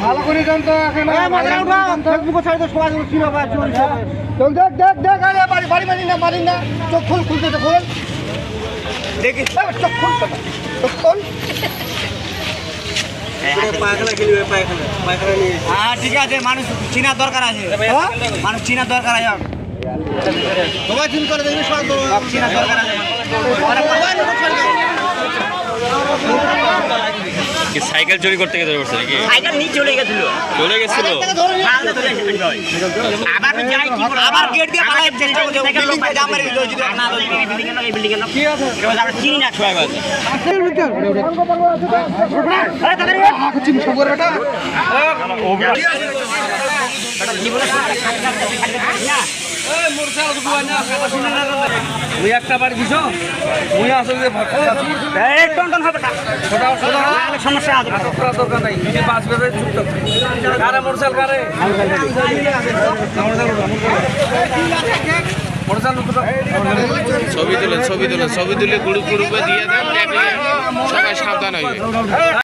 ভালো করে জান তো ফেসবুকে ছাড়ি তো সবাই ছিল দেখ দেখ দেখ আরে বাড়ি বাড়ি মারি না চোখ খুল খুলতে তো খোল দেখি চোখ খুল চোখ খুল হ্যাঁ ঠিক আছে মানুষ চিনার দরকার আছে মানুষ চিনার দরকার আছে সবাই চিন করে দেখবি সব চিনার দরকার আছে সাইকেল চুরি করতে গেছে নাকি সাইকেল নিয়ে চলে গেছিল আবার যাই কি করে আবার গেট দিয়ে পালানোর চেষ্টা করছে বিল্ডিং থেকে জাম মেরে দিল যদি না বিল্ডিং এর এই বিল্ডিং এর কি আছে আমরা চিনি না ছয় বাজে আরে তাদের চিনি খবর বেটা কি বলে না এই মোরসাল দুয়া না কথা শুনে না ওই একটা বার দিছো ওই আসলে এই টন টন হবে না ছোট ছোট সমস্যা আছে দরকার নাই যদি পাঁচ বেজে চুপ থাক কারে মোরসাল কারে ছবি তুলে গ্রুপে দিয়ে দেন সবাই সাবধান হইবে।